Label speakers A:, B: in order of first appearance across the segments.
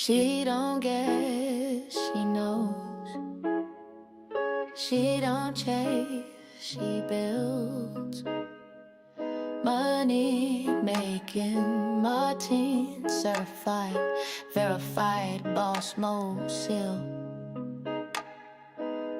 A: She don't guess, she knows. She don't chase, she builds. Money making Martine, certified, verified, boss mode, seal.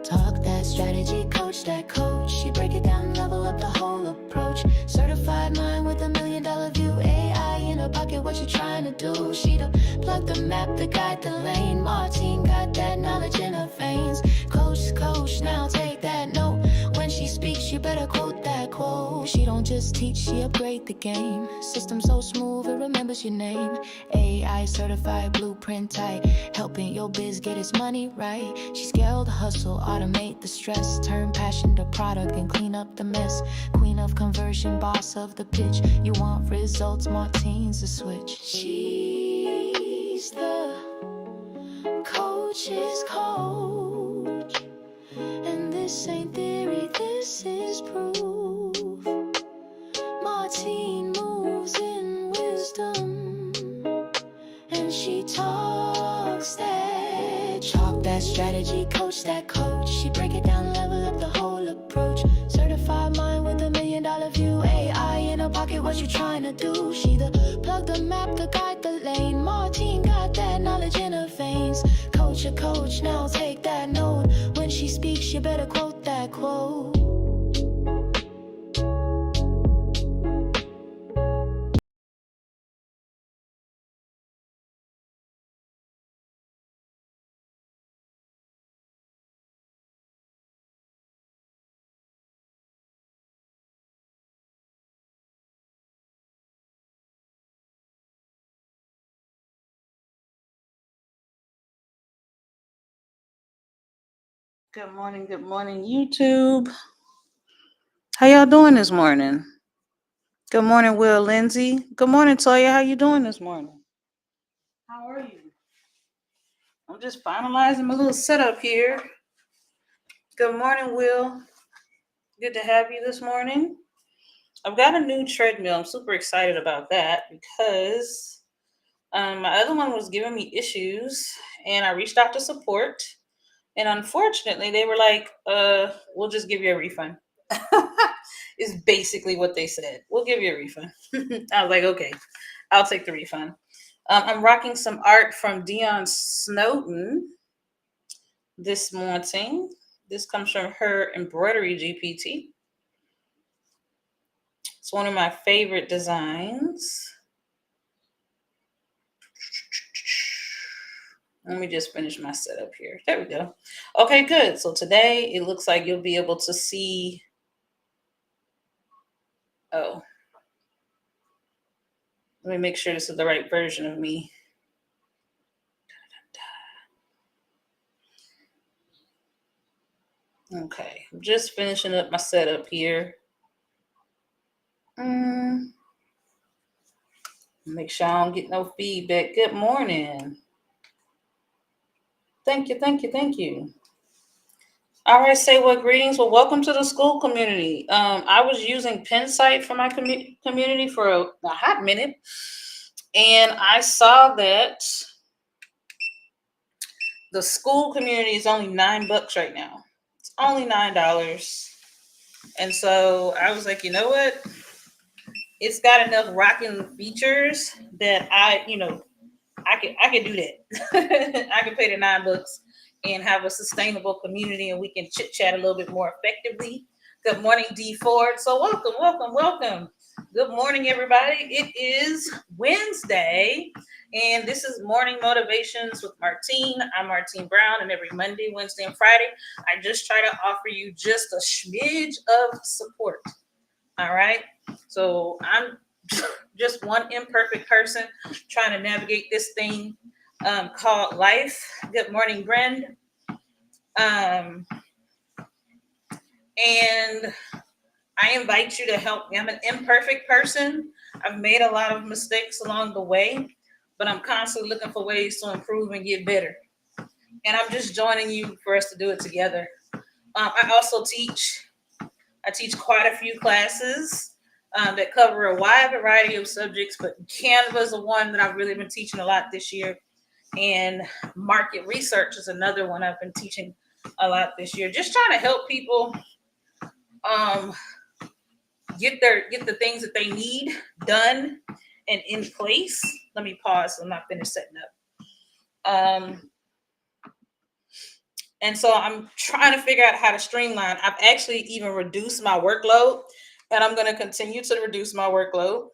A: Talk that strategy, coach that coach. She break it down, level up the whole approach. Certified mind with $1 million view. AI in her pocket, what you trying to do? She the plug the map, the guide, the lane. Martine got that knowledge in her veins. Coach to coach, now take that note. When she speaks, you better quote that quote. She don't just teach, she upgrade the game. System so smooth, it remembers your name. AI certified, blueprint tight, helping your biz get its money right. She scaled the hustle, automate the stress, turn passion to product and clean up the mess. Queen of conversion, boss of the pitch. You want results, Martine's the switch. She's the coach's coach, and this ain't theory, this is proof. Martine moves in wisdom, and she talks that chalk, that strategy, coach that coach. She break it down, level up the whole approach. Certified mind with $1 million view. AI in her pocket, what you trying to do? She the plug, the map, the guide, the lane. Martine got that knowledge in her veins. Coach a coach, now take that note. When she speaks, you better quote that quote.
B: Good morning, YouTube. How y'all doing this morning? Good morning, Will Lindsay. Good morning, Toya. How you doing this morning? How are you? I'm just finalizing my little setup here. Good morning, Will. Good to have you this morning. I've got a new treadmill. I'm super excited about that because my other one was giving me issues, and I reached out to support, and unfortunately, they were like, we'll just give you a refund." Is basically what they said. We'll give you a refund. I was like, okay, I'll take the refund. I'm rocking some art from Dion Snowden this morning. This comes from her embroidery GPT. It's one of my favorite designs. Let me just finish my setup here. There we go. Okay, good. So today it looks like you'll be able to see. Oh, let me make sure this is the right version of me. Okay, I'm just finishing up my setup here. Make sure I don't get no feedback. Good morning. Thank you. All right, say what greetings. Well, welcome to the school community. I was using Pensight for my community for a hot minute, and I saw that the school community is only $9 right now. It's only $9, and so I was like, you know what? It's got enough rocking features that I can do that. I can pay the $9 and have a sustainable community, and we can chit chat a little bit more effectively. Good morning, D Ford. So welcome. Good morning, everybody. It is Wednesday, and this is Morning Motivations with Martine. I'm Martine Brown, and every Monday, Wednesday, and Friday, I just try to offer you just a smidge of support. All right. So I'm just one imperfect person trying to navigate this thing called life. Good morning, Brend. And I invite you to help me. I'm an imperfect person. I've made a lot of mistakes along the way, but I'm constantly looking for ways to improve and get better. And I'm just joining you for us to do it together. I also teach. I teach quite a few classes that cover a wide variety of subjects, but Canva is the one that I've really been teaching a lot this year. And market research is another one I've been teaching a lot this year. Just trying to help people um, get the things that they need done and in place. Let me pause. So I'm not finished setting up. And so I'm trying to figure out how to streamline. I've actually even reduced my workload, and I'm going to continue to reduce my workload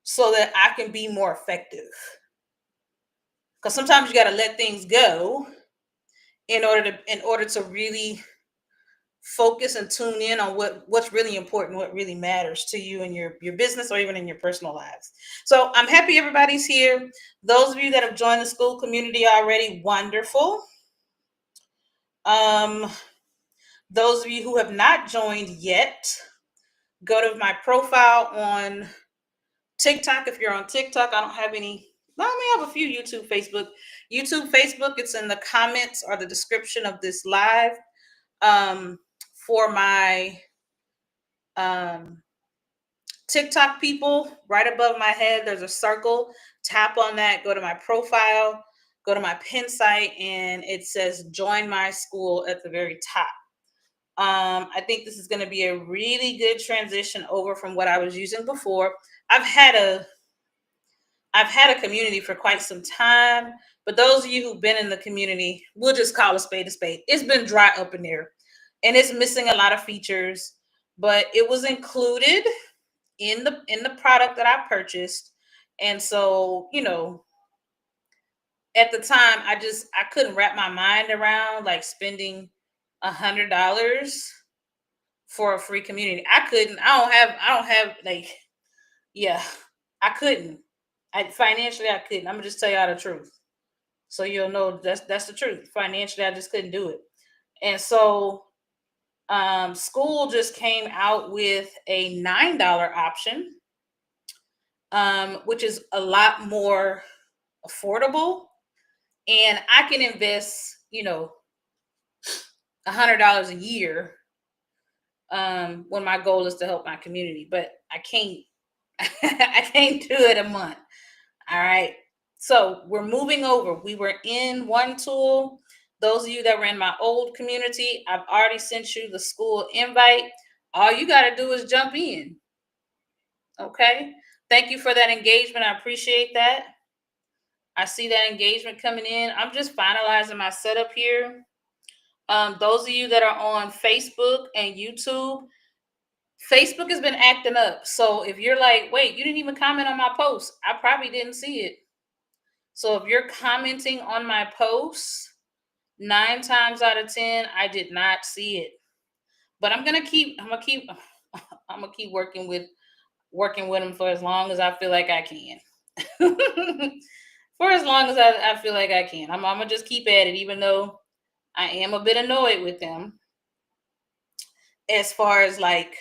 B: so that I can be more effective. Because sometimes you got to let things go in order to really focus and tune in on what's really important, what really matters to you in your business or even in your personal lives. So I'm happy everybody's here. Those of you that have joined the school community already, wonderful. Those of you who have not joined yet, go to my profile on TikTok. If you're on TikTok, I don't have any. Well, I may have a few YouTube, Facebook. It's in the comments or the description of this live. For my TikTok people, right above my head, there's a circle. Tap on that, go to my profile, go to my pin site, and it says join my school at the very top. I think this is going to be a really good transition over from what I was using before. I've had a community for quite some time, but those of you who've been in the community, we'll just call a spade a spade. It's been dry up in there, and it's missing a lot of features, but it was included in the product that I purchased. And so, at the time, I couldn't wrap my mind around like spending $100 for a free community. I don't have like, yeah, I couldn't. Financially, I couldn't. I'm gonna just tell y'all the truth, so you'll know that's the truth. Financially, I just couldn't do it. And so, school just came out with a $9 option, which is a lot more affordable, and I can invest, $100 a year, when my goal is to help my community, but I can't. I can't do it a month. All right. So we're moving over. We were in one tool. Those of you that were in my old community, I've already sent you the school invite. All you got to do is jump in. Okay. Thank you for that engagement. I appreciate that. I see that engagement coming in. I'm just finalizing my setup here. Those of you that are on Facebook and YouTube, Facebook has been acting up. So if you're like, wait, you didn't even comment on my post, I probably didn't see it. So if you're commenting on my posts, 9 times out of 10, I did not see it. But I'm gonna keep working with them for as long as I feel like I can. For as long as I feel like I can. I'm gonna just keep at it, even though I am a bit annoyed with them as far as like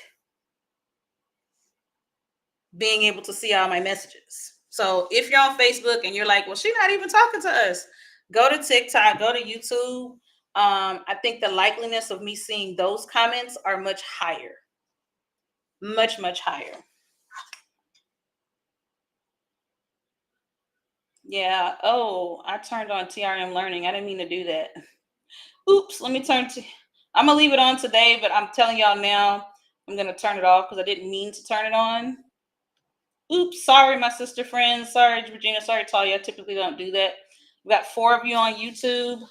B: being able to see all my messages. So if you're on Facebook and you're like, well, she's not even talking to us, go to TikTok, go to YouTube. I think the likeliness of me seeing those comments are much higher. Much, much higher. Yeah. Oh, I turned on TRM learning. I didn't mean to do that. Oops. I'm going to leave it on today, but I'm telling y'all now, I'm going to turn it off because I didn't mean to turn it on. Oops, sorry, my sister friends. Sorry, Regina. Sorry, Talia. I typically don't do that. We got 4 of you on YouTube.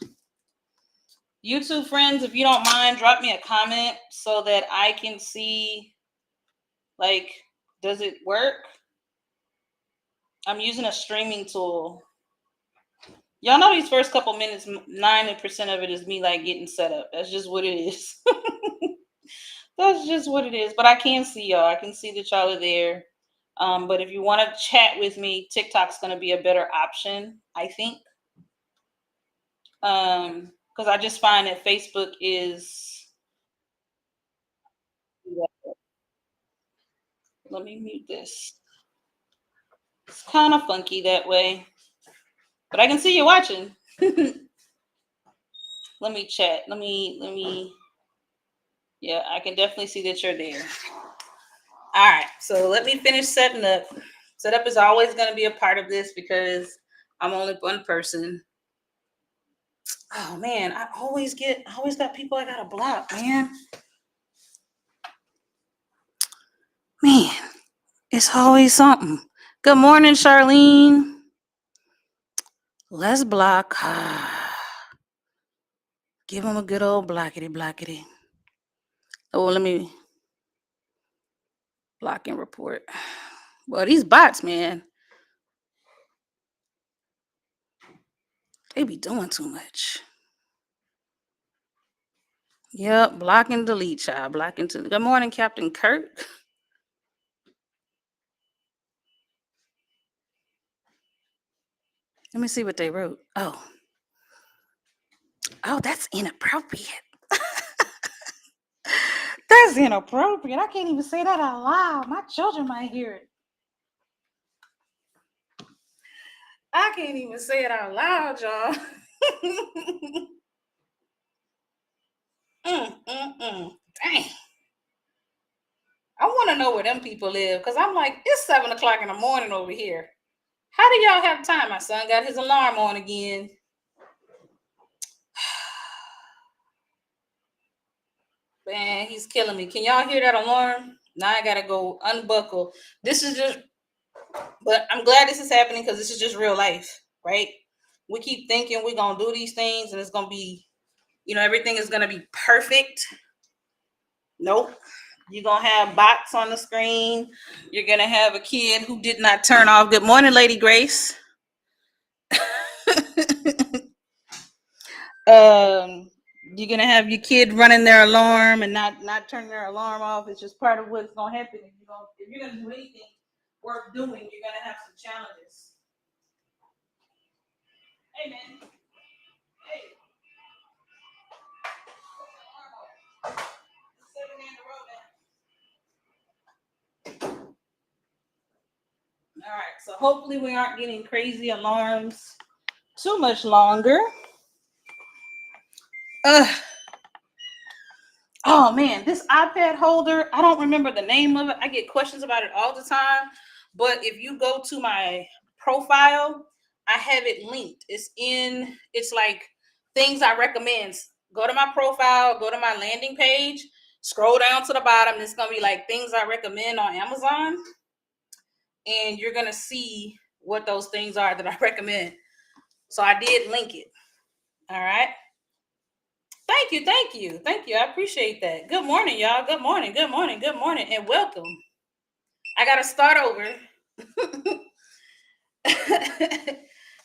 B: YouTube friends, if you don't mind, drop me a comment so that I can see, like, does it work? I'm using a streaming tool. Y'all know these first couple minutes, 90% of it is me, like, getting set up. That's just what it is. That's just what it is. But I can see y'all. I can see that y'all are there. But if you want to chat with me, TikTok's going to be a better option, I think. Because I just find that Facebook is. Let me mute this. It's kind of funky that way, but I can see you watching. Let me chat. Let me. Yeah, I can definitely see that you're there. All right, so let me finish setting up. Setup is always going to be a part of this because I'm only one person. Oh man, I always got people I gotta block, man. Man, it's always something. Good morning, Charlene. Let's block. Give them a good old blockity. Oh, let me block and report. Well, these bots, man, they be doing too much. Yep, block and delete, child. Block and delete. Good morning, Captain Kirk. Let me see what they wrote. Oh, that's inappropriate. That's inappropriate. I can't even say that out loud. My children might hear it. I can't even say it out loud, y'all. Dang. I want to know where them people live because I'm like, it's 7 o'clock in the morning over here. How do y'all have time? My son got his alarm on again. Man, he's killing me. Can y'all hear that alarm? Now I gotta go unbuckle. This is just, but I'm glad this is happening because this is just real life, right? We keep thinking we're gonna do these things and it's gonna be, everything is gonna be perfect. Nope. You're gonna have bots on the screen. You're gonna have a kid who did not turn off. Good morning, Lady Grace. You're gonna have your kid running their alarm and not turning their alarm off. It's just part of what's gonna happen. If you're gonna do anything worth doing, you're gonna have some challenges. Hey man. Hey. All right, so hopefully we aren't getting crazy alarms too much longer. Oh man, this iPad holder, I don't remember the name of it. I get questions about it all the time. But if you go to my profile, I have it linked. It's like things I recommend. Go to my profile, go to my landing page, scroll down to the bottom. It's going to be like things I recommend on Amazon. And you're going to see what those things are that I recommend. So I did link it. All right. Thank you. I appreciate that. Good morning, y'all. Good morning, and welcome. I got to start over.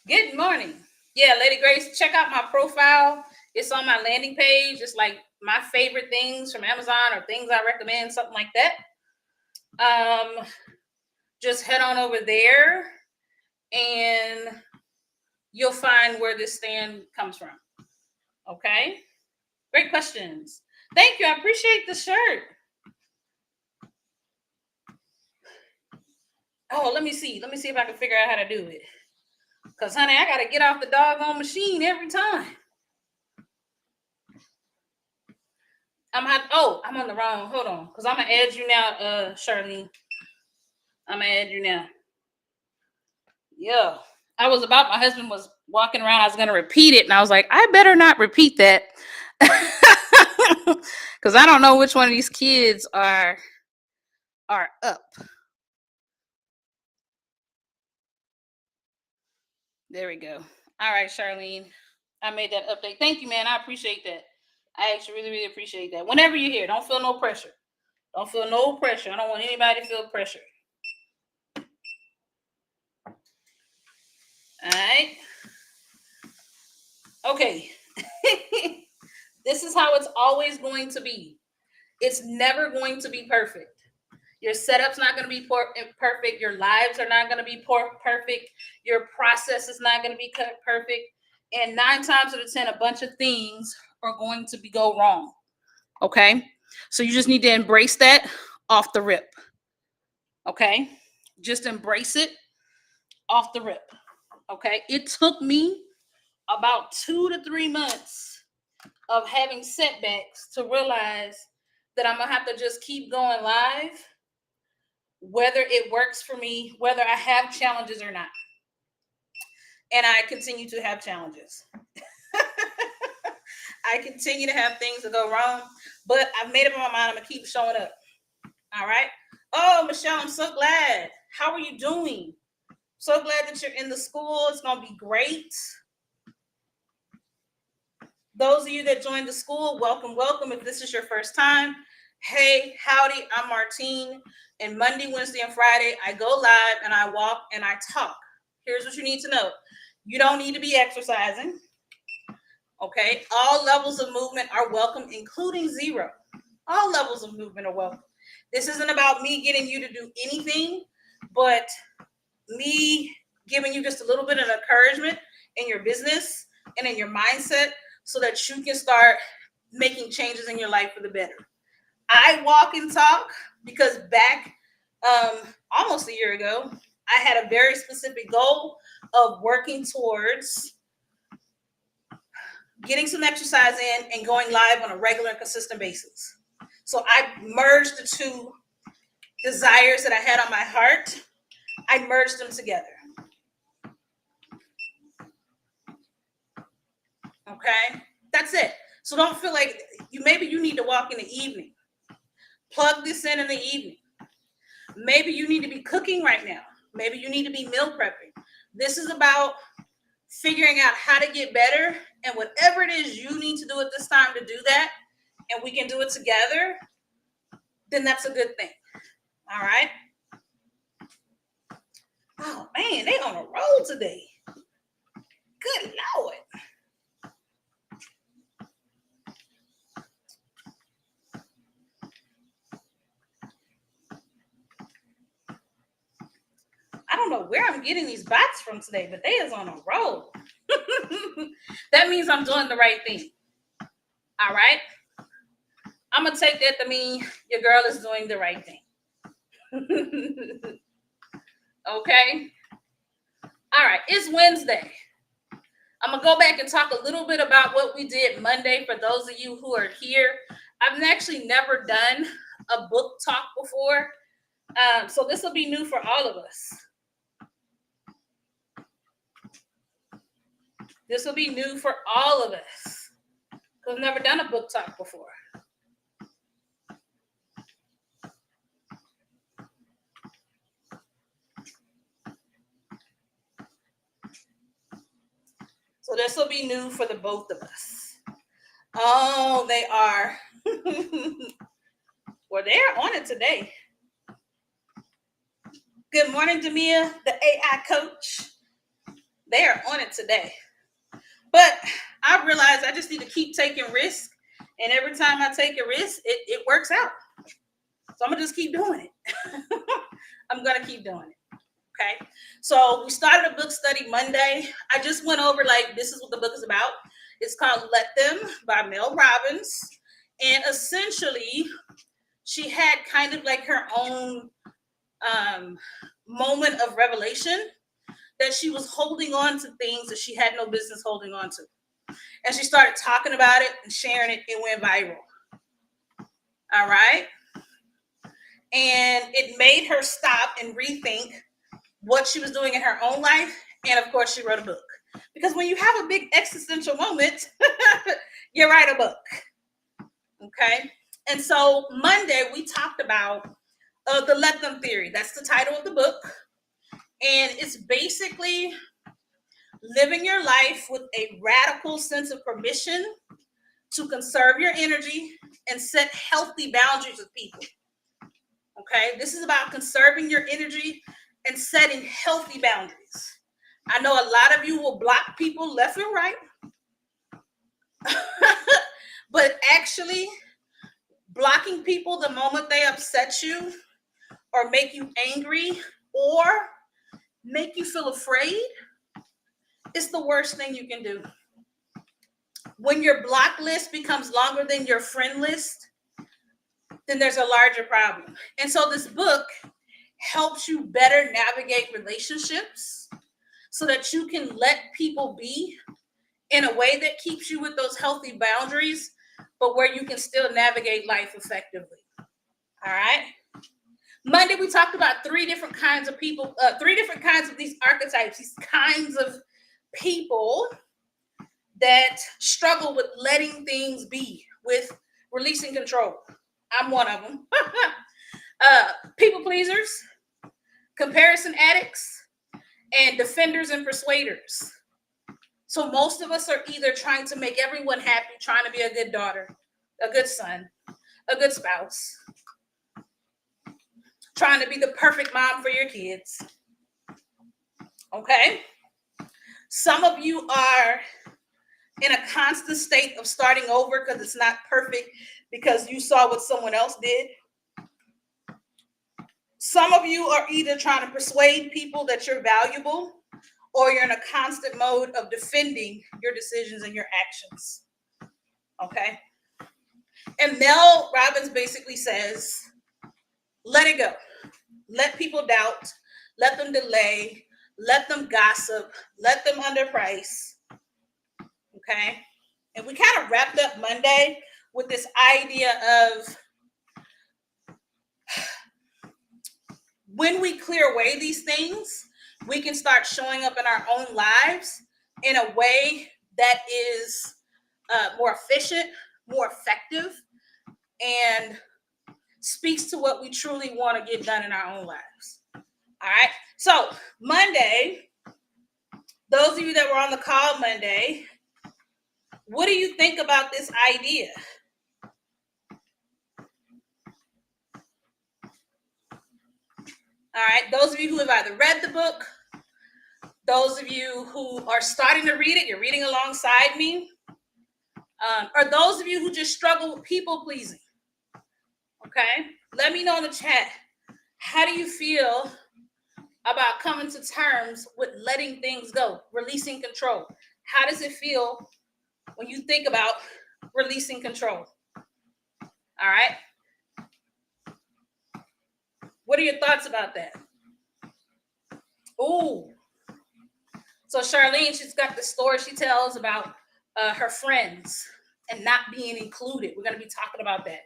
B: Good morning. Yeah, Lady Grace, check out my profile. It's on my landing page. It's like my favorite things from Amazon or things I recommend, something like that. Just head on over there and you'll find where this stand comes from. Okay? Great questions. Thank you. I appreciate the shirt. Oh, let me see if I can figure out how to do it. Because, honey, I got to get off the doggone machine every time. I'm on the wrong. Hold on. Because I'm going to add you now, Charlene. I'm going to add you now. Yeah. My husband was walking around. I was going to repeat it. And I was like, I better not repeat that. Because I don't know which one of these kids are up. There we go. All right, Charlene. I made that update. Thank you, man. I appreciate that. I actually really, really appreciate that. Whenever you're here, don't feel no pressure. Don't feel no pressure. I don't want anybody to feel pressure. All right. Okay. This is how it's always going to be. It's never going to be perfect. Your setup's not going to be perfect. Your lives are not going to be perfect. Your process is not going to be perfect. And 9 times out of 10, a bunch of things are going to go wrong. Okay? So you just need to embrace that off the rip. Okay? Just embrace it off the rip. Okay? It took me about 2 to 3 months of having setbacks to realize that I'm going to have to just keep going live, whether it works for me, whether I have challenges or not. and I continue to have challenges. I continue to have things that go wrong, but I've made up my mind. I'm gonna keep showing up. All right. Oh, Michelle, I'm so glad. How are you doing? So glad that you're in the school. It's gonna be great. Those of you that joined the school, welcome, welcome. If this is your first time, hey, howdy, I'm Martine. And Monday, Wednesday, and Friday, I go live and I walk and I talk. Here's what you need to know. You don't need to be exercising. Okay, all levels of movement are welcome, including zero. All levels of movement are welcome. This isn't about me getting you to do anything, but me giving you just a little bit of encouragement in your business and in your mindset so that you can start making changes in your life for the better. I walk and talk because back almost a year ago, I had a very specific goal of working towards getting some exercise in and going live on a regular and consistent basis. So I merged the two desires that I had on my heart. I merged them together. Okay, that's it. So don't feel like maybe you need to walk in the evening. Plug this in the evening. Maybe you need to be cooking right now. Maybe you need to be meal prepping. This is about figuring out how to get better, and whatever it is you need to do at this time to do that, and we can do it together, then that's a good thing. All right. Oh man, they on a roll today. Good Lord. I don't know where I'm getting these bots from today, but they is on a roll. That means I'm doing the right thing. All right. I'm going to take that to mean your girl is doing the right thing. Okay. All right. It's Wednesday. I'm going to go back and talk a little bit about what we did Monday for those of you who are here. I've actually never done a book talk before. So this will be new for all of us. This will be new for all of us. Because I've never done a book talk before. So this will be new for the both of us. Oh, they are. Well, they're on it today. Good morning, Jamia, the AI coach. They are on it today. But I realized I just need to keep taking risks. And every time I take a risk, it works out. So I'm going to just keep doing it. I'm going to keep doing it. Okay. So we started a book study Monday. I just went over this is what the book is about. It's called Let Them by Mel Robbins. And essentially, she had kind of like her own moment of revelation that she was holding on to things that she had no business holding on to. And she started talking about it and sharing it. It went viral. All right. And it made her stop and rethink what she was doing in her own life. And of course, she wrote a book. Because when you have a big existential moment, you write a book. Okay. And so Monday, we talked about the Let Them theory. That's the title of the book. And it's basically living your life with a radical sense of permission to conserve your energy and set healthy boundaries with people. Okay, this is about conserving your energy and setting healthy boundaries. I know a lot of you will block people left and right, but actually blocking people the moment they upset you or make you angry or make you feel afraid is the worst thing you can do. When your block list becomes longer than your friend list, then there's a larger problem. And so this book helps you better navigate relationships so that you can let people be in a way that keeps you with those healthy boundaries, but where you can still navigate life effectively. All right. Monday, we talked about three different kinds of people, three different kinds of these archetypes, these kinds of
C: people that struggle with letting things be, with releasing control. I'm one of them. People pleasers, comparison addicts, and defenders and persuaders. So most of us are either trying to make everyone happy, trying to be a good daughter, a good son, a good spouse, trying to be the perfect mom for your kids. Okay? Some of you are in a constant state of starting over because it's not perfect because you saw what someone else did. Some of you are either trying to persuade people that you're valuable, or you're in a constant mode of defending your decisions and your actions. Okay? And Mel Robbins basically says, let it go. Let people doubt. Let them delay. Let them gossip. Let them underprice. Okay? And we kind of wrapped up Monday with this idea of when we clear away these things, we can start showing up in our own lives in a way that is more efficient, more effective, and speaks to what we truly want to get done in our own lives. All right. So Monday, those of you that were on the call Monday, what do you think about this idea? All right. Those of you who have either read the book, those of you who are starting to read it, you're reading alongside me, or those of you who just struggle with people pleasing. Okay. Let me know in the chat. How do you feel about coming to terms with letting things go, releasing control? How does it feel when you think about releasing control? All right. What are your thoughts about that? Ooh. So Charlene, she's got the story she tells about her friends and not being included. We're going to be talking about that.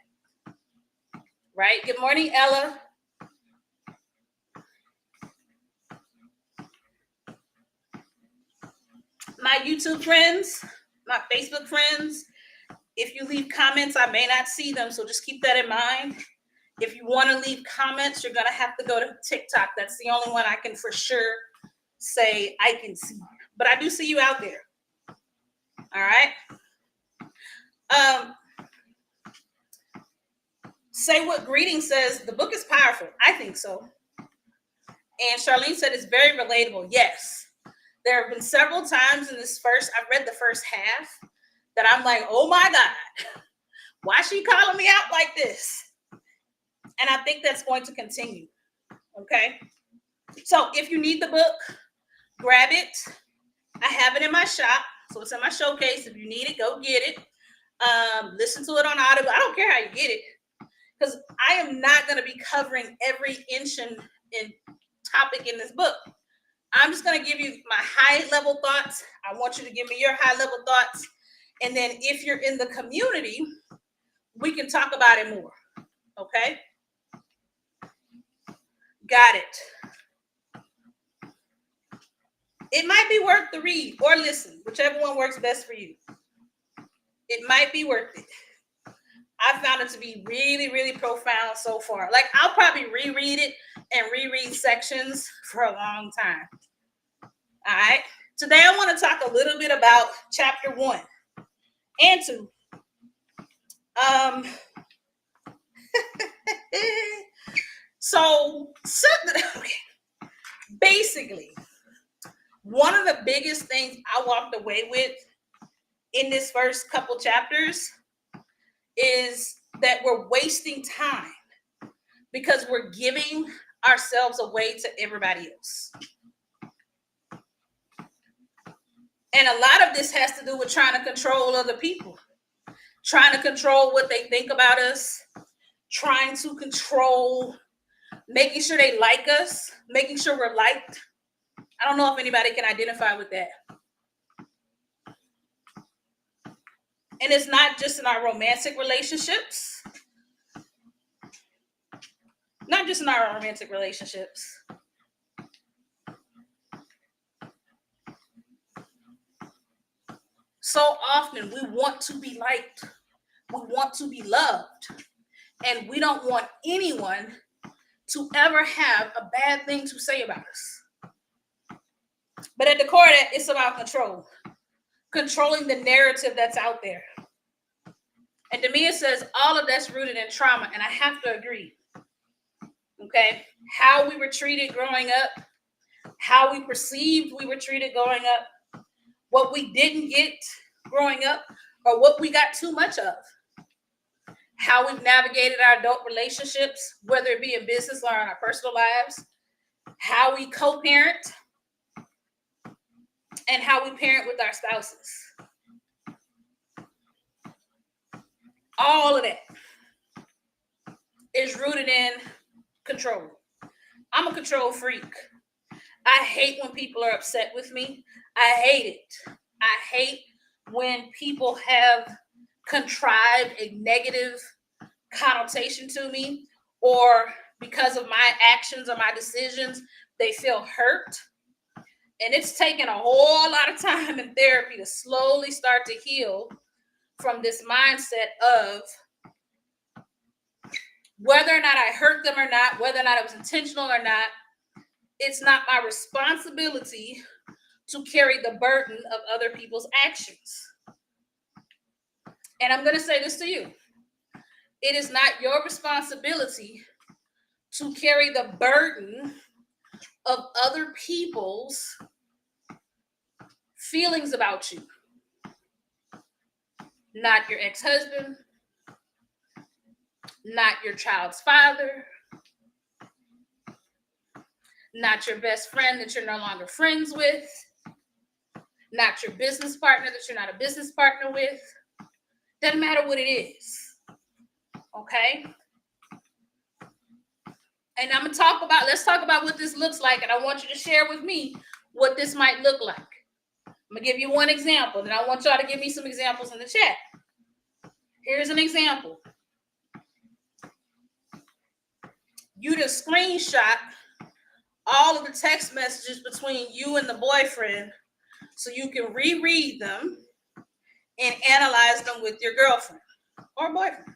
C: Right? Good morning, Ella. My YouTube friends, my Facebook friends, if you leave comments, I may not see them, so just keep that in mind. If you want to leave comments, you're going to have to go to TikTok. That's the only one I can for sure say I can see. But I do see you out there. All right. Say what greeting says. The book is powerful. I think so. And Charlene said it's very relatable. Yes. There have been several times in this I've read the first half, that I'm like, oh my God, why is she calling me out like this? And I think that's going to continue. Okay. So if you need the book, grab it. I have it in my shop. So it's in my showcase. If you need it, go get it. Listen to it on Audible. I don't care how you get it, because I am not going to be covering every inch and topic in this book. I'm just going to give you my high level thoughts. I want you to give me your high level thoughts. And then if you're in the community, we can talk about it more. Okay? Got it. It might be worth the read or listen, whichever one works best for you. It might be worth it. I found it to be really, really profound so far. Like, I'll probably reread it and reread sections for a long time. All right. Today, I want to talk a little bit about chapter 1 and 2. Okay. Basically, one of the biggest things I walked away with in this first couple chapters is that we're wasting time because we're giving ourselves away to everybody else. And a lot of this has to do with trying to control other people, trying to control what they think about us, trying to control, making sure they like us, making sure we're liked. I don't know if anybody can identify with that. And it's not just in our romantic relationships. Not just in our romantic relationships. So often we want to be liked, we want to be loved, and we don't want anyone to ever have a bad thing to say about us. But at the core of that, it's about control, controlling the narrative that's out there. And to me, it says all of that's rooted in trauma, and I have to agree. Okay, how we were treated growing up, how we perceived we were treated growing up, what we didn't get growing up, or what we got too much of, how we've navigated our adult relationships, whether it be in business or in our personal lives, how we co-parent, and how we parent with our spouses. All of that is rooted in control. I'm a control freak. I hate when people are upset with me. I hate it. I hate when people have contrived a negative connotation to me, or because of my actions or my decisions, they feel hurt. And it's taken a whole lot of time in therapy to slowly start to heal from this mindset of whether or not I hurt them or not, whether or not it was intentional or not, it's not my responsibility to carry the burden of other people's actions. And I'm going to say this to you. It is not your responsibility to carry the burden of other people's feelings about you. Not your ex-husband, not your child's father, not your best friend that you're no longer friends with, not your business partner that you're not a business partner with. Doesn't matter what it is. Okay? And let's talk about what this looks like, and I want you to share with me what this might look like. I'm going to give you one example, and I want y'all to give me some examples in the chat. Here's an example. You to screenshot all of the text messages between you and the boyfriend so you can reread them and analyze them with your girlfriend or boyfriend.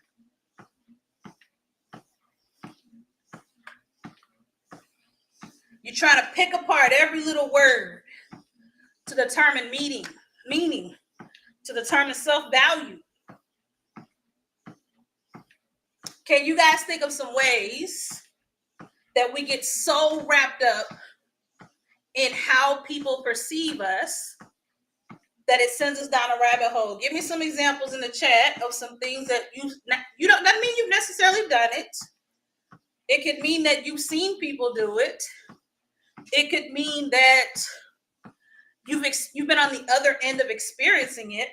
C: You're trying to pick apart every little word to determine meaning, to determine self-value. Can you guys think of some ways that we get so wrapped up in how people perceive us that it sends us down a rabbit hole? Give me some examples in the chat of some things that you don't, doesn't mean you've necessarily done it. It could mean that you've seen people do it. It could mean that you've been on the other end of experiencing it.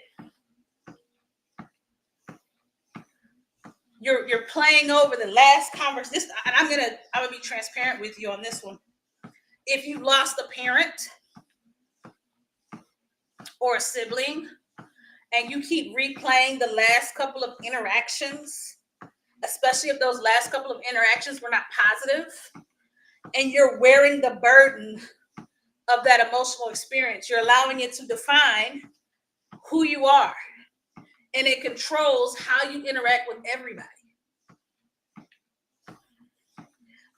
C: You're playing over the last conversation. And I'm gonna be transparent with you on this one. If you lost a parent or a sibling and you keep replaying the last couple of interactions, especially if those last couple of interactions were not positive, and you're wearing the burden of that emotional experience, you're allowing it to define who you are, and it controls how you interact with everybody.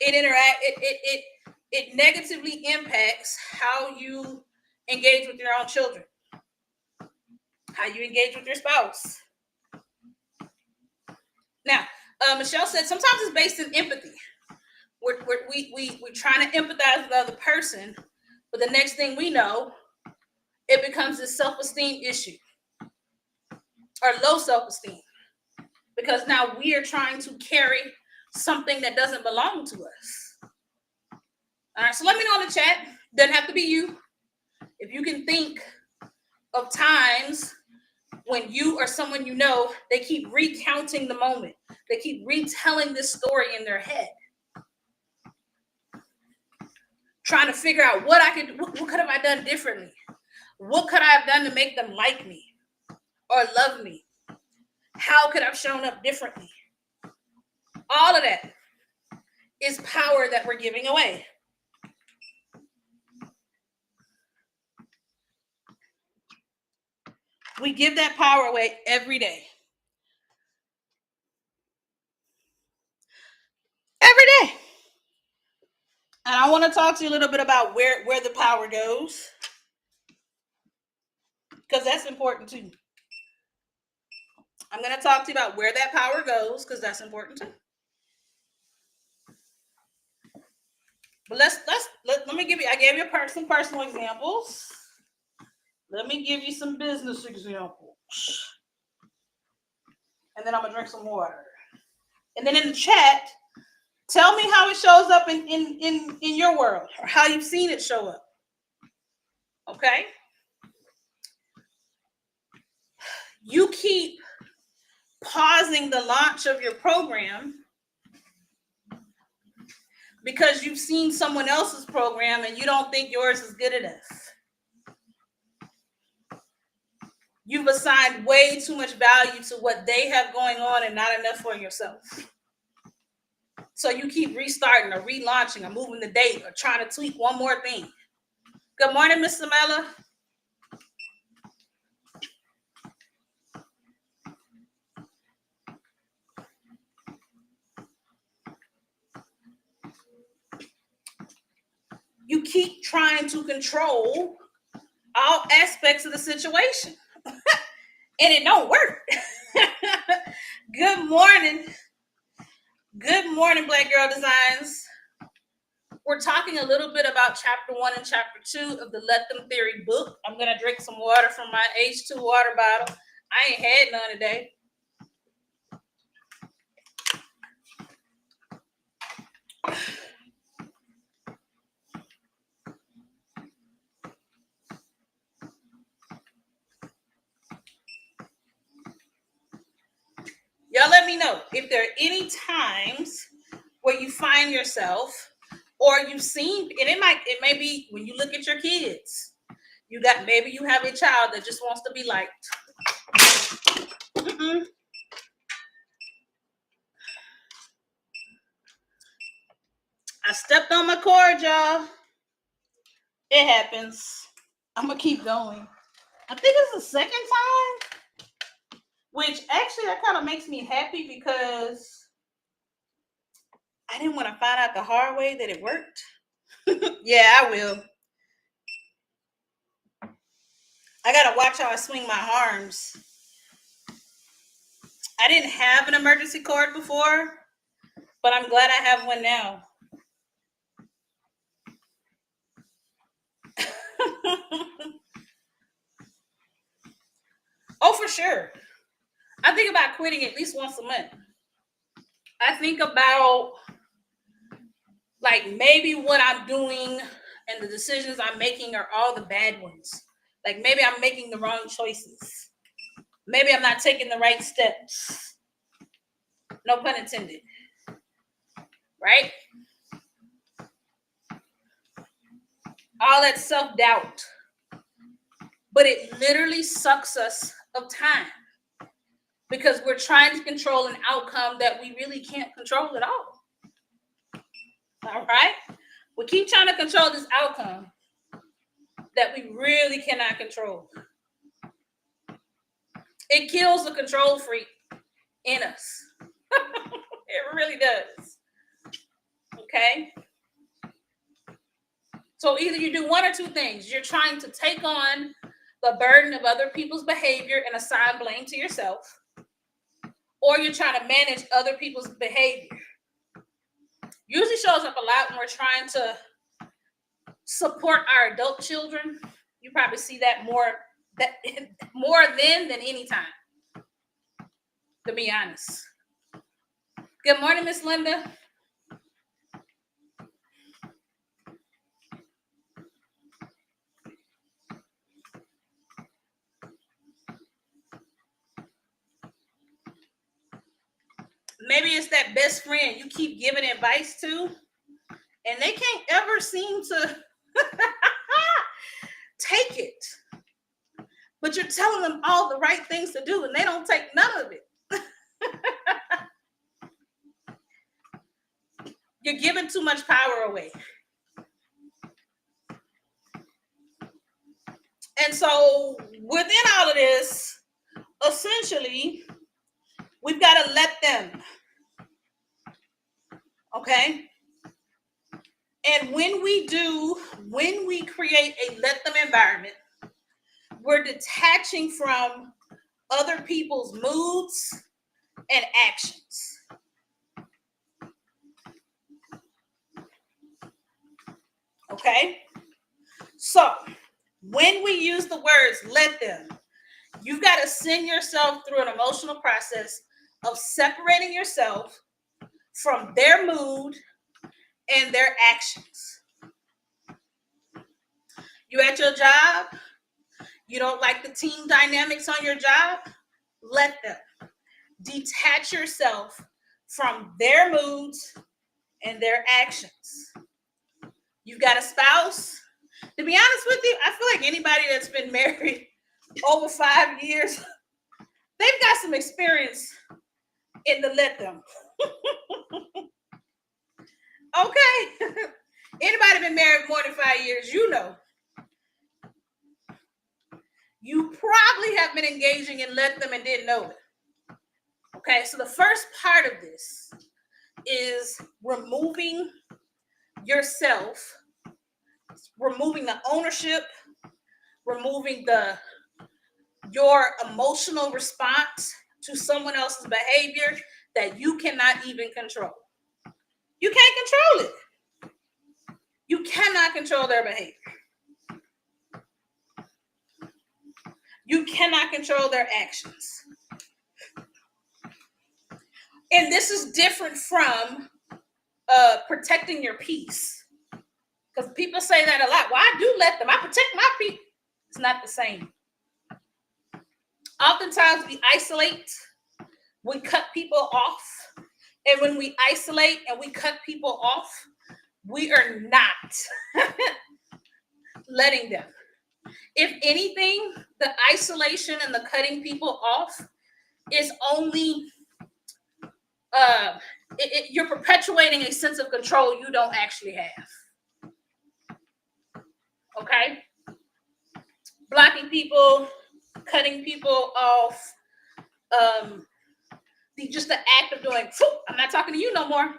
C: It negatively impacts how you engage with your own children, how you engage with your spouse. Now, Michelle said sometimes it's based in empathy. We're trying to empathize with the other person, but the next thing we know, it becomes this self-esteem issue or low self-esteem, because now we are trying to carry something that doesn't belong to us. All right, so let me know in the chat. Doesn't have to be you. If you can think of times when you or someone you know, they keep recounting the moment. They keep retelling this story in their head, trying to figure out what could have I done differently? What could I have done to make them like me or love me? How could I have shown up differently? All of that is power that we're giving away. We give that power away every day. Every day. And I want to talk to you a little bit about where the power goes, because that's important too. I'm going to talk to you about where that power goes, because that's important too. But let me give you, I gave you some personal examples. Let me give you some business examples. And then I'm going to drink some water. And then in the chat, tell me how it shows up in your world, or how you've seen it show up. Okay? You keep pausing the launch of your program because you've seen someone else's program and you don't think yours is good enough. You've assigned way too much value to what they have going on and not enough for yourself. So you keep restarting or relaunching or moving the date or trying to tweak one more thing. Good morning, Miss Samela. You keep trying to control all aspects of the situation. And it don't work. Good morning. Good morning, Black Girl Designs. We're talking a little bit about chapter 1 and chapter 2 of the Let Them Theory book. I'm going to drink some water from my H2 water bottle. I ain't had none today. Y'all let me know if there are any times where you find yourself, or you've seen, and it may be when you look at your kids. Maybe you have a child that just wants to be liked. I stepped on my cord, y'all. It happens. I'm gonna keep going. I think it's the second time, which actually that kind of makes me happy because I didn't want to find out the hard way that it worked. Yeah, I will. I gotta watch how I swing my arms. I didn't have an emergency cord before, but I'm glad I have one now. Oh, for sure. I think about quitting at least once a month. I think about like maybe what I'm doing and the decisions I'm making are all the bad ones. Like maybe I'm making the wrong choices. Maybe I'm not taking the right steps. No pun intended. Right? All that self-doubt. But it literally sucks us of time because we're trying to control an outcome that we really can't control at all. All right? We keep trying to control this outcome that we really cannot control. It kills the control freak in us. It really does. Okay? So either you do one or two things. You're trying to take on the burden of other people's behavior and assign blame to yourself, or you're trying to manage other people's behavior. Usually shows up a lot when we're trying to support our adult children. You probably see that more then than any time, to be honest. Good morning, Miss Linda. Maybe it's that best friend you keep giving advice to, and they can't ever seem to take it. But you're telling them all the right things to do, and they don't take none of it. You're giving too much power away. And so within all of this, essentially, we've got to let them. Okay? And when we create a let them environment, we're detaching from other people's moods and actions. Okay? So, when we use the words let them, you've got to send yourself through an emotional process of separating yourself from their mood and their actions. You at your job, you don't like the team dynamics on your job, let them. Detach yourself from their moods and their actions. You've got a spouse. To be honest with you, I feel like anybody that's been married over 5 years, they've got some experience in the let them. Okay. Anybody been married more than 5 years, you know. You probably have been engaging in let them and didn't know it. Okay, so the first part of this is removing yourself, removing the ownership, removing your emotional response to someone else's behavior that you cannot even control. You can't control it. You cannot control their behavior. You cannot control their actions. And this is different from protecting your peace. Because people say that a lot. Well, I do let them. I protect my peace. It's not the same. Oftentimes we isolate. We cut people off. And when we isolate and we cut people off, we are not letting them. If anything, the isolation and the cutting people off is only you're perpetuating a sense of control you don't actually have. Okay? Blocking people, cutting people off, just the act of doing, I'm not talking to you no more.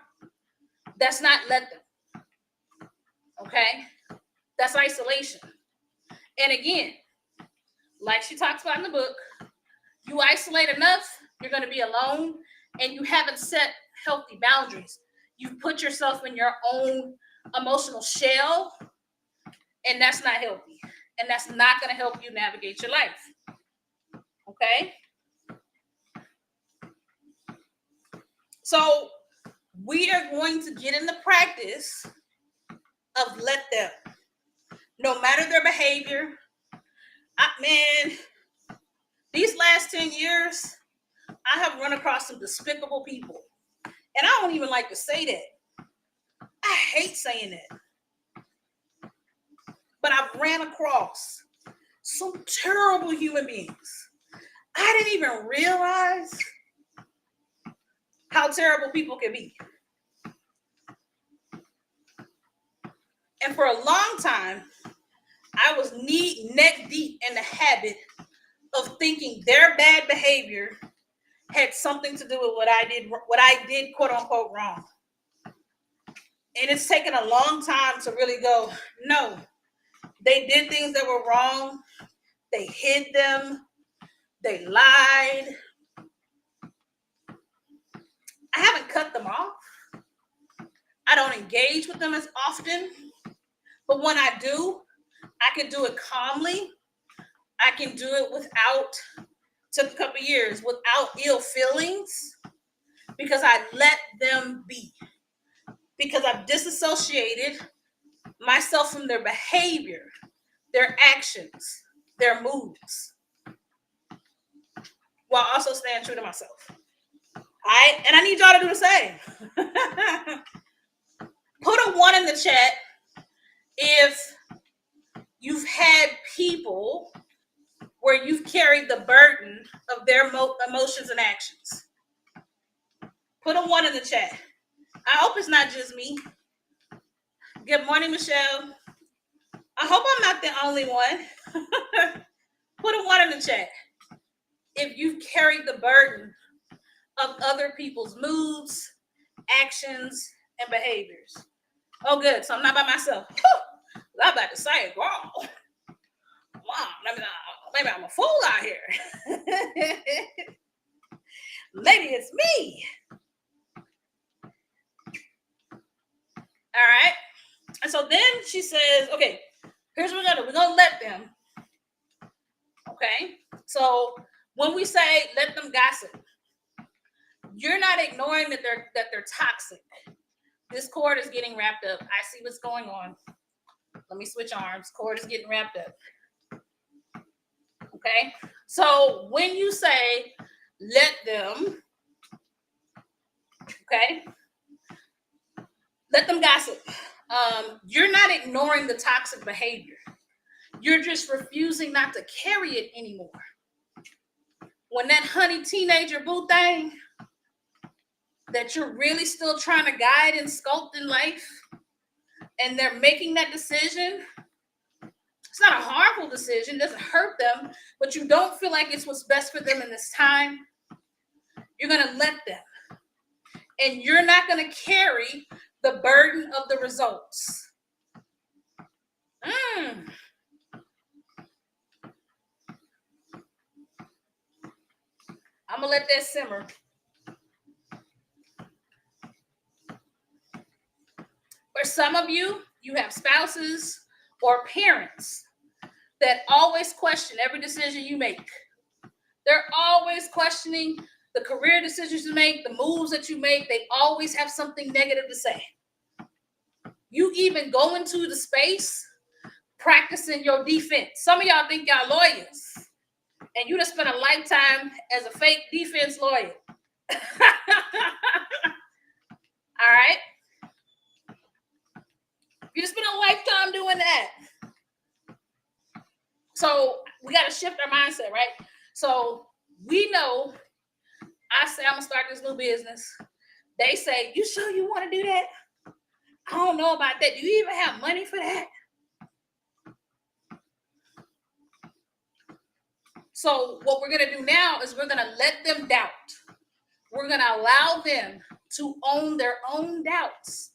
C: That's not let them. Okay? That's isolation. And again, like she talks about in the book, you isolate enough, you're going to be alone, and you haven't set healthy boundaries. You've put yourself in your own emotional shell, and that's not healthy. And that's not going to help you navigate your life. Okay? So we are going to get in the practice of let them. No matter their behavior. Man, these last 10 years, I have run across some despicable people. And I don't even like to say that. I hate saying that. But I've ran across some terrible human beings. I didn't even realize how terrible people can be. And for a long time, I was neck deep in the habit of thinking their bad behavior had something to do with what I did, quote unquote, wrong. And it's taken a long time to really go, no, they did things that were wrong. They hid them. They lied. I haven't cut them off. I don't engage with them as often. But when I do, I can do it calmly. I can do it took a couple of years, without ill feelings, because I let them be. Because I've disassociated myself from their behavior, their actions, their moods, while also staying true to myself. All right? And I need y'all to do the same. Put a 1 in the chat if you've had people where you've carried the burden of their emotions and actions. Put a 1 in the chat. I hope it's not just me. Good morning, Michelle. I hope I'm not the only one. Put a 1 in the chat if you've carried the burden of other people's moods, actions, and behaviors. Oh, good. So I'm not by myself. I'm about to say it, girl. Wow, maybe I'm a fool out here. Maybe it's me. All right. And so then she says, okay, here's what we're gonna do. We're gonna let them. Okay. So when we say let them gossip, you're not ignoring that they're toxic. This cord is getting wrapped up. I see what's going on. Let me switch arms. Cord is getting wrapped up. Okay. So when you say let them, okay, let them gossip. You're not ignoring the toxic behavior. You're just refusing not to carry it anymore. When that honey teenager boo thing that you're really still trying to guide and sculpt in life, and they're making that decision, it's not a harmful decision, it doesn't hurt them, but you don't feel like it's what's best for them in this time, you're going to let them. And you're not going to carry the burden of the results. I'm going to let that simmer. For some of you, you have spouses or parents that always question every decision you make. They're always questioning the career decisions you make, the moves that you make. They always have something negative to say. You even go into the space practicing your defense. Some of y'all think y'all lawyers, and you just spent a lifetime as a fake defense lawyer. All right? You just spent a lifetime doing that. So we got to shift our mindset, right? So we know, I say I'm going to start this new business. They say, you sure you want to do that? I don't know about that. Do you even have money for that? So what we're going to do now is we're going to let them doubt. We're going to allow them to own their own doubts.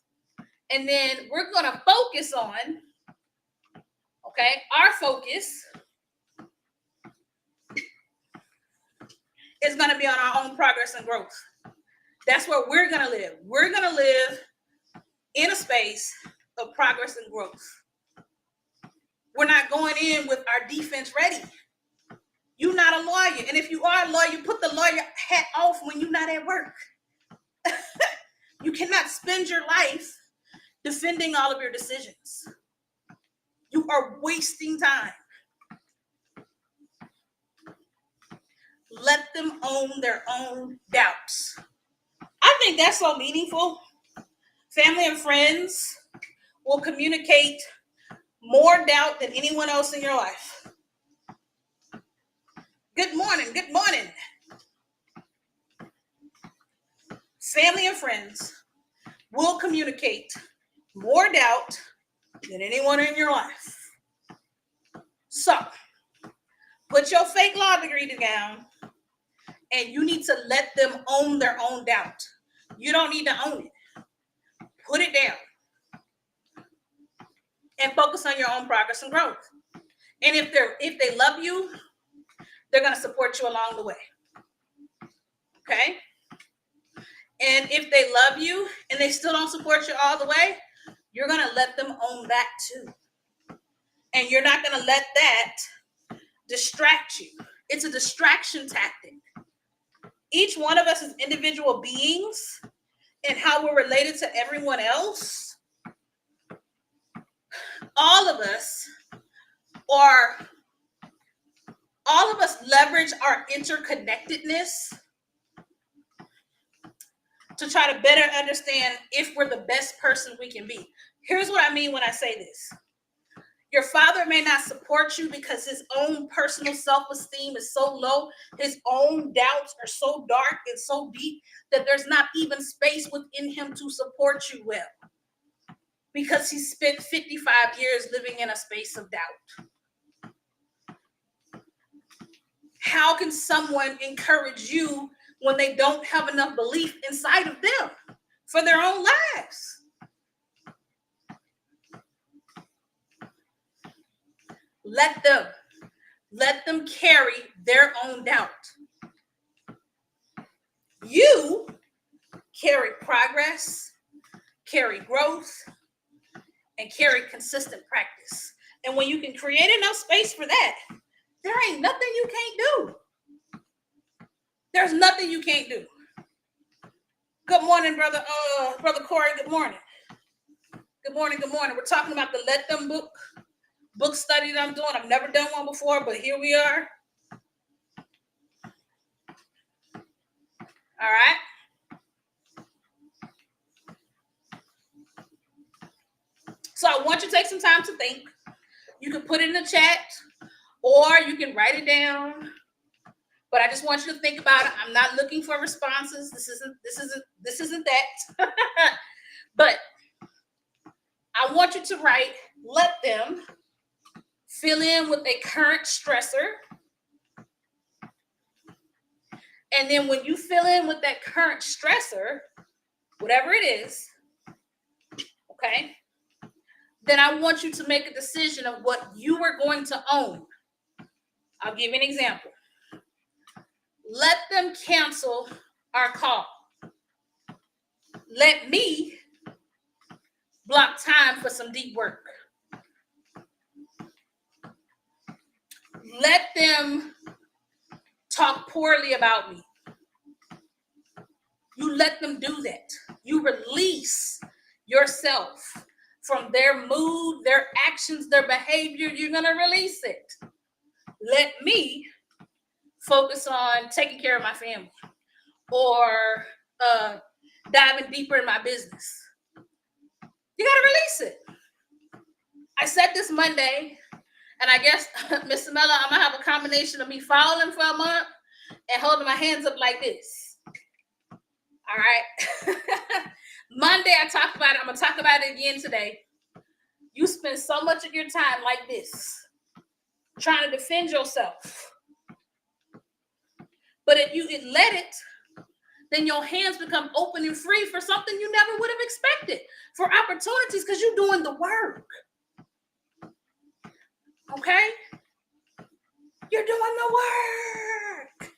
C: And then we're going to focus on, okay, our focus is going to be on our own progress and growth. That's where we're going to live. We're going to live in a space of progress and growth. We're not going in with our defense ready. You're not a lawyer. And if you are a lawyer, you put the lawyer hat off when you're not at work. You cannot spend your life defending all of your decisions. You are wasting time. Let them own their own doubts. I think that's so meaningful. Family and friends will communicate more doubt than anyone else in your life. Good morning. Good morning. Family and friends will communicate more doubt than anyone in your life. So, put your fake law degree down, and you need to let them own their own doubt. You don't need to own it. Put it down. And focus on your own progress and growth. And if they love you, they're going to support you along the way. Okay? And if they love you and they still don't support you all the way, you're going to let them own that too. And you're not going to let that distract you. It's a distraction tactic. Each one of us is individual beings, and how we're related to everyone else. All of us leverage our interconnectedness to try to better understand if we're the best person we can be. Here's what I mean when I say this. Your father may not support you because his own personal self-esteem is so low. His own doubts are so dark and so deep that there's not even space within him to support you well. Because he spent 55 years living in a space of doubt. How can someone encourage you when they don't have enough belief inside of them for their own lives? Let them carry their own doubt. You carry progress, carry growth, and carry consistent practice. And when you can create enough space for that, there ain't nothing you can't do. There's nothing you can't do. Good morning, brother Corey. Good morning. Good morning. We're talking about the Let Them book study that I'm doing. I've never done one before, but here we are. All right. So I want you to take some time to think. You can put it in the chat or you can write it down. But I just want you to think about it. I'm not looking for responses. This isn't that. But I want you to write, let them fill in with a current stressor. And then when you fill in with that current stressor, whatever it is, okay, then I want you to make a decision of what you are going to own. I'll give you an example. Let them cancel our call. Let me block time for some deep work. Let them talk poorly about me. You let them do that. You release yourself from their mood, their actions, their behavior. You're going to release it. Let me focus on taking care of my family or diving deeper in my business. You got to release it. I said this Monday, and I guess, Miss Samela, I'm going to have a combination of me falling for a month and holding my hands up like this. All right. Monday, I talked about it. I'm going to talk about it again today. You spend so much of your time like this, trying to defend yourself. But if you let it, then your hands become open and free for something you never would have expected, for opportunities, because you're doing the work. Okay? You're doing the work.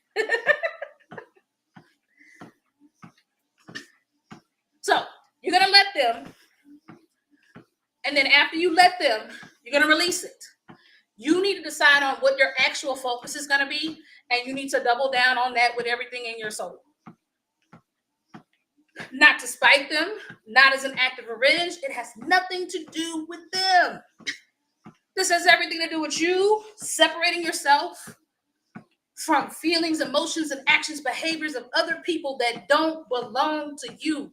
C: So you're going to let them. And then after you let them, you're going to release it. You need to decide on what your actual focus is going to be. And you need to double down on that with everything in your soul. Not to spite them, not as an act of revenge. It has nothing to do with them. This has everything to do with you separating yourself from feelings, emotions, and actions, behaviors of other people that don't belong to you.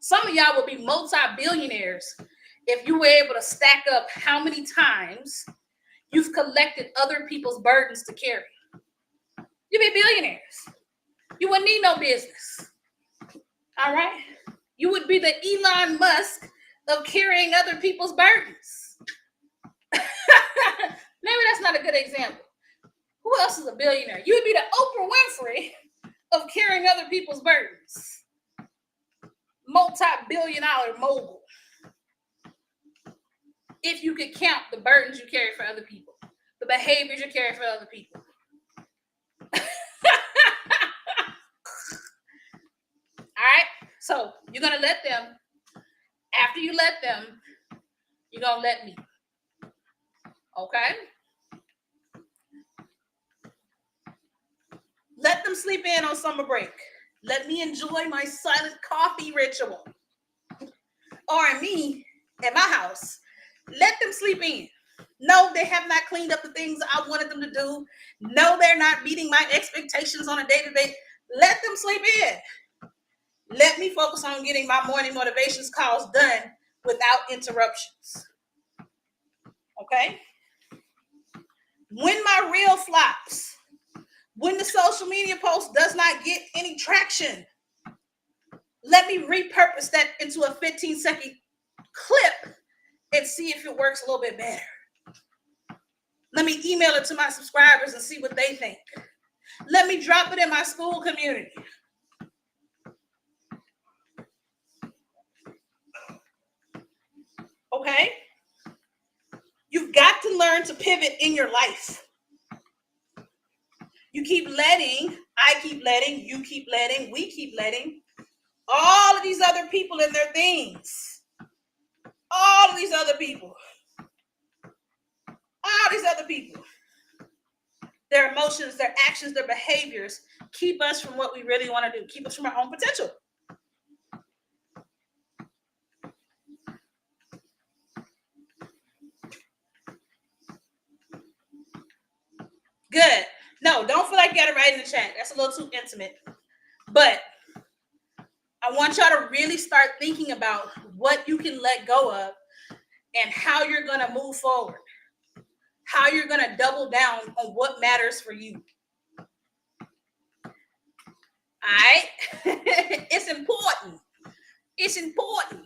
C: Some of y'all will be multi-billionaires if you were able to stack up how many times you've collected other people's burdens to carry. You'd be billionaires. You wouldn't need no business. All right? You would be the Elon Musk of carrying other people's burdens. Maybe that's not a good example. Who else is a billionaire? You would be the Oprah Winfrey of carrying other people's burdens. Multi-billion-dollar mogul. If you could count the burdens you carry for other people, the behaviors you carry for other people. All right? So you're going to let them. After you let them, you're going to let me. Okay? Let them sleep in on summer break. Let me enjoy my silent coffee ritual. Or me, at my house, let them sleep in. No, they have not cleaned up the things I wanted them to do. No, they're not meeting my expectations on a day-to-day. Let them sleep in. Let me focus on getting my morning motivations calls done without interruptions. Okay? When my reel flops, when the social media post does not get any traction, let me repurpose that into a 15-second clip and see if it works a little bit better. Let me email it to my subscribers and see what they think. Let me drop it in my school community. Okay? You've got to learn to pivot in your life. You keep letting, I keep letting, you keep letting, we keep letting all of these other people and their things. All of these other people. All these other people. Their emotions, their actions, their behaviors keep us from what we really want to do. Keep us from our own potential. Good. No, don't feel like you got to write in the chat. That's a little too intimate. But I want y'all to really start thinking about what you can let go of and how you're going to move forward. How you're going to double down on what matters for you. All right? It's important. It's important.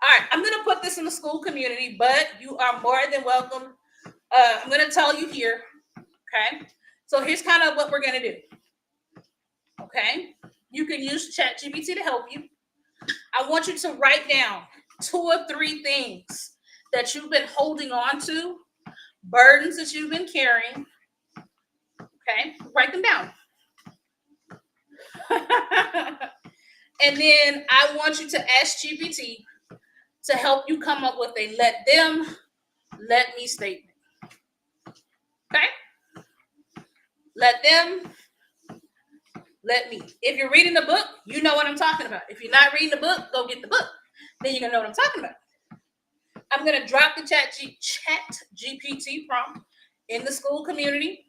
C: All right, I'm going to put this in the school community, but you are more than welcome. I'm going to tell you here, okay? So here's kind of what we're going to do, okay? You can use ChatGPT to help you. I want you to write down 2 or 3 things that you've been holding on to, burdens that you've been carrying, okay? Write them down. And then I want you to ask GPT to help you come up with a let them, let me statement. Okay? Let them, let me. If you're reading the book, you know what I'm talking about. If you're not reading the book, go get the book. Then you're going to know what I'm talking about. I'm going to drop the chat GPT prompt in the school community.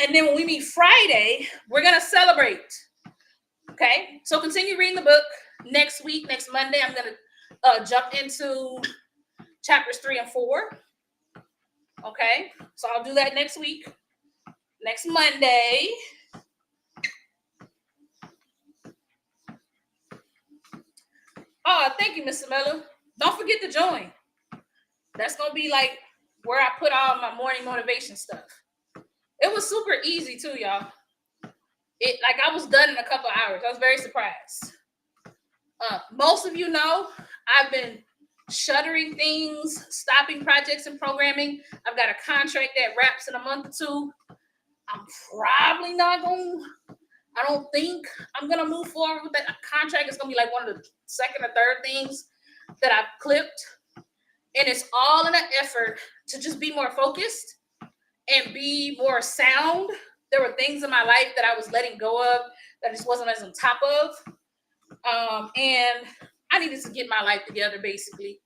C: And then when we meet Friday, we're going to celebrate. Okay? So continue reading the book. Next week, next Monday, I'm going to jump into chapters 3 and 4. Okay? So I'll do that next week. Next Monday. Oh, thank you, Mr. Miller. Don't forget to join. That's going to be like where I put all my morning motivation stuff. It was super easy too, y'all. I was done in a couple of hours. I was very surprised. Most of you know I've been shuttering things, stopping projects and programming. I've got a contract that wraps in a month or 2. I'm probably not going to, I don't think I'm going to move forward with that contract. It's going to be like one of the second or third things that I've clipped. And it's all in an effort to just be more focused and be more sound. There were things in my life that I was letting go of that I just wasn't as on top of. And I needed to get my life together, basically,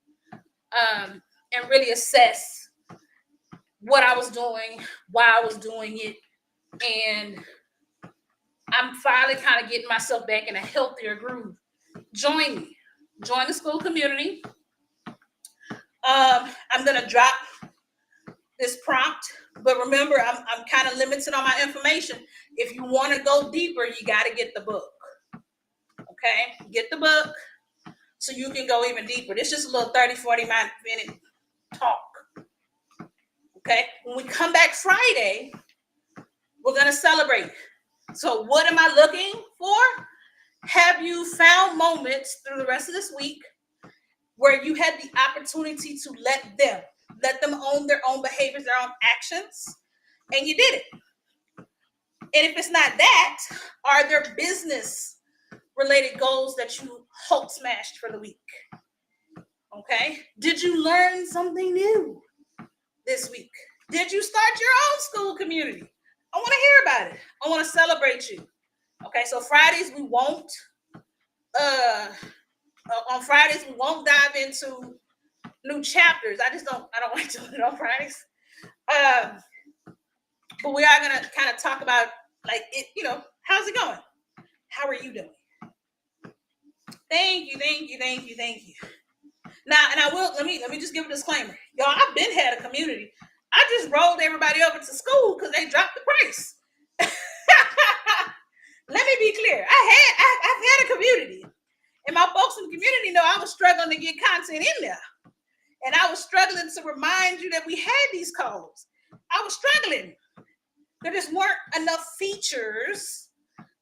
C: and really assess what I was doing, why I was doing it. And I'm finally kind of getting myself back in a healthier groove. Join me. Join the school community. I'm going to drop this prompt. But remember, I'm kind of limited on my information. If you want to go deeper, you got to get the book. Okay? Get the book so you can go even deeper. This is just a little 30, 40-minute talk. Okay? When we come back Friday, we're going to celebrate. So what am I looking for? Have you found moments through the rest of this week where you had the opportunity to let them own their own behaviors, their own actions, and you did it? And if it's not that, are there business-related goals that you Hulk smashed for the week? Okay? Did you learn something new this week? Did you start your own school community? I want to hear about it. I want to celebrate you. Okay, so Fridays we won't dive into new chapters. I don't like doing it on Fridays. But we are gonna kind of talk about how's it going? How are you doing? Thank you. Now, and I will let me just give a disclaimer. Y'all, I've been had a community. I just rolled everybody over to school because they dropped the price. Let me be clear. I've had a community. And my folks in the community know I was struggling to get content in there. And I was struggling to remind you that we had these codes. I was struggling. There just weren't enough features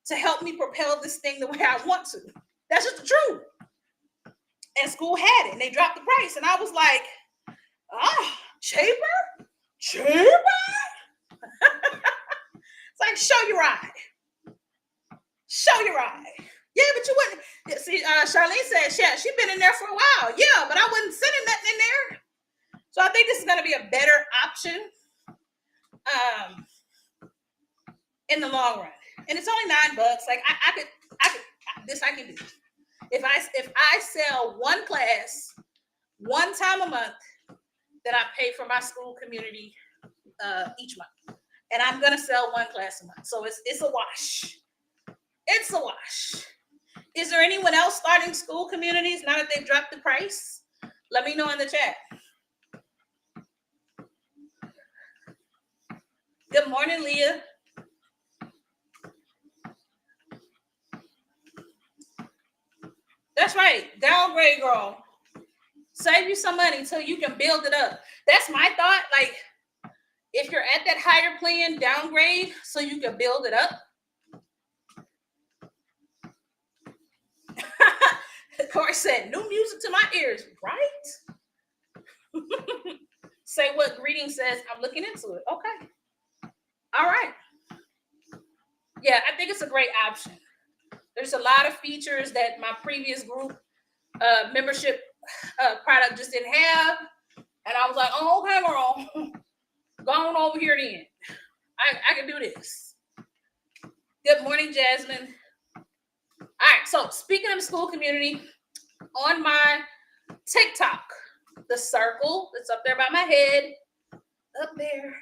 C: to help me propel this thing the way I want to. That's just the truth. And school had it, and they dropped the price. And I was like, cheaper? Cheaper? It's like, show your eye. Show your eye. Yeah, but you wouldn't. See, Charlene said she'd been in there for a while. Yeah, but I wasn't sending nothing in there. So I think this is going to be a better option in the long run. And it's only $9. Like I can do. If I sell one class one time a month, then I pay for my school community each month. And I'm gonna sell one class a month. So it's a wash. It's a wash. Is there anyone else starting school communities now that they've dropped the price? Let me know in the chat. Good morning, Leah. That's right. Downgrade, girl. Save you some money until you can build it up. That's my thought. Like, if you're at that higher plan, downgrade so you can build it up. Corey said, new music to my ears, right? Say what greeting says. I'm looking into it. Okay. All right. Yeah, I think it's a great option. There's a lot of features that my previous group membership product just didn't have. And I was like, oh, okay, girl. Go on over here then. I can do this. Good morning, Jasmine. All right, so speaking of the school community, on my TikTok, the circle that's up there by my head, up there,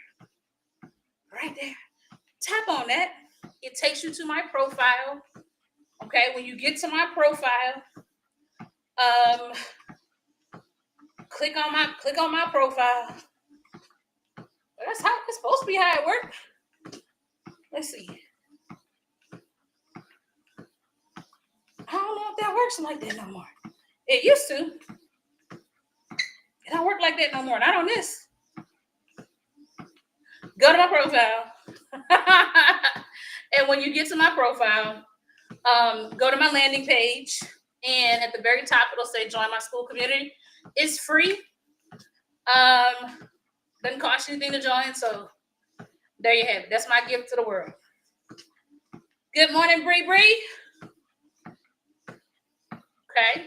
C: right there, tap on that. It takes you to my profile. Okay, when you get to my profile, click on my profile. That's how it's supposed to be how it works. Let's see. I don't know if that works like that no more. It used to. It don't work like that no more. Not on this. Go to my profile. And when you get to my profile, go to my landing page. And at the very top, it'll say join my school community. It's free. Doesn't cost you anything to join. So there you have it. That's my gift to the world. Good morning, Bree Bree. Okay.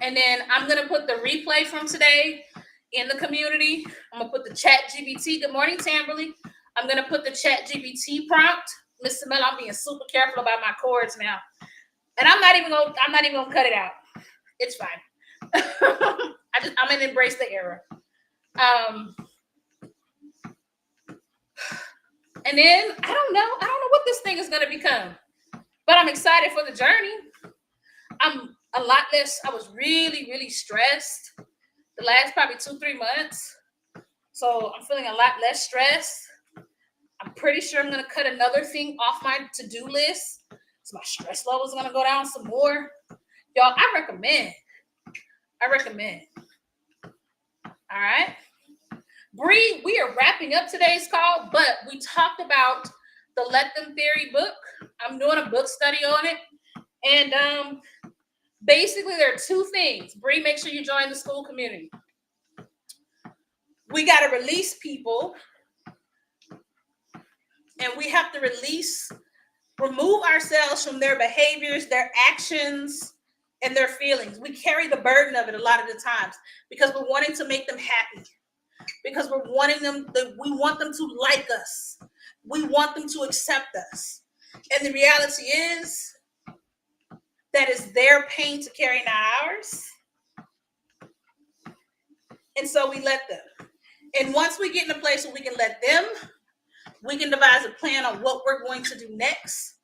C: And then I'm going to put the replay from today in the community. I'm going to put the chat GBT. Good morning, Tamberly. I'm going to put the chat GBT prompt. Mr. Mel, I'm being super careful about my cords now. And I'm not even going to cut it out. It's fine. I'm going to embrace the error. And then I don't know what this thing is going to become, but I'm excited for the journey. I'm a lot less. I was really, really stressed the last probably 2-3 months. So I'm feeling a lot less stressed. I'm pretty sure I'm going to cut another thing off my to-do list. So my stress level is going to go down some more. Y'all, I recommend. All right. Bree, we are wrapping up today's call, but we talked about the Let Them Theory book. I'm doing a book study on it. And basically, there are two things. Bree, make sure you join the school community. We got to release people. And we have to remove ourselves from their behaviors, their actions, and their feelings. We carry the burden of it a lot of the times because we're wanting to make them happy. Because we want them to like us. We want them to accept us. And the reality is that it's their pain to carry, not ours. And so we let them. And once we get in a place where we can let them, we can devise a plan on what we're going to do next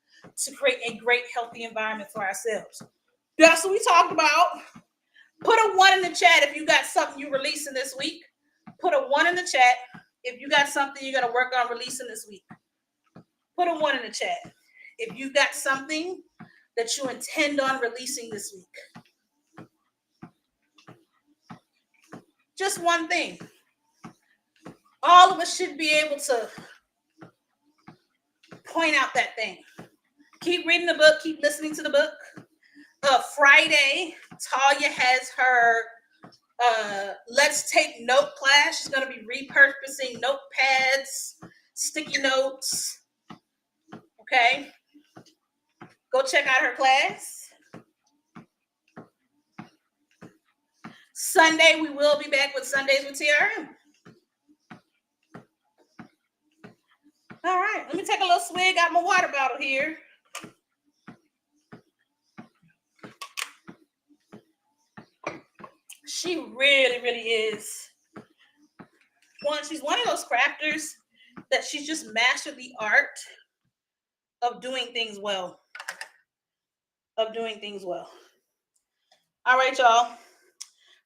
C: to create a great, healthy environment for ourselves. That's what we talked about. Put a 1 in the chat if you got something you're releasing this week. Put a 1 in the chat if you got something you're going to work on releasing this week. Put a 1 in the chat. If you got something that you intend on releasing this week? Just one thing. All of us should be able to point out that thing. Keep reading the book. Keep listening to the book. Friday, Talia has her Let's Take Note class. She's going to be repurposing notepads, sticky notes. Okay? Go check out her class. Sunday, we will be back with Sundays with TRM. All right, let me take a little swig. Got my water bottle here. She really, really is. She's one of those crafters that she's just mastered the art of doing things well. All right, y'all.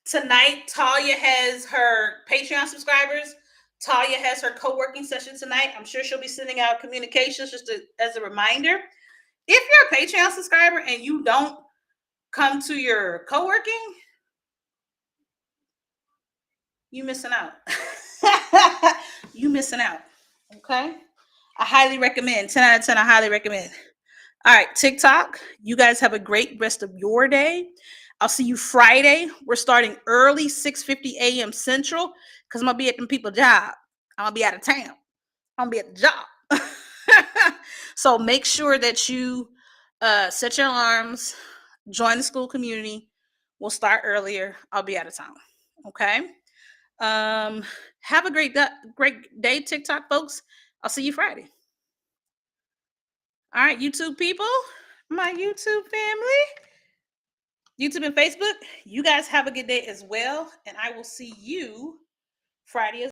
C: Tonight, Talia has her Patreon subscribers. Talia has her co-working session tonight. I'm sure she'll be sending out communications just as a reminder. If you're a Patreon subscriber and you don't come to your co-working, you missing out. You missing out. Okay? I highly recommend. 10 out of 10, I highly recommend. All right, TikTok. You guys have a great rest of your day. I'll see you Friday. We're starting early, 6:50 a.m. Central, because I'm going to be at them people's job. I'm going to be out of town. I'm going to be at the job. So make sure that you set your alarms, join the school community. We'll start earlier. I'll be out of town. Okay? Have a great day, TikTok folks. I'll see you Friday. All right, YouTube people, my YouTube family, YouTube and Facebook, you guys have a good day as well. And I will see you Friday as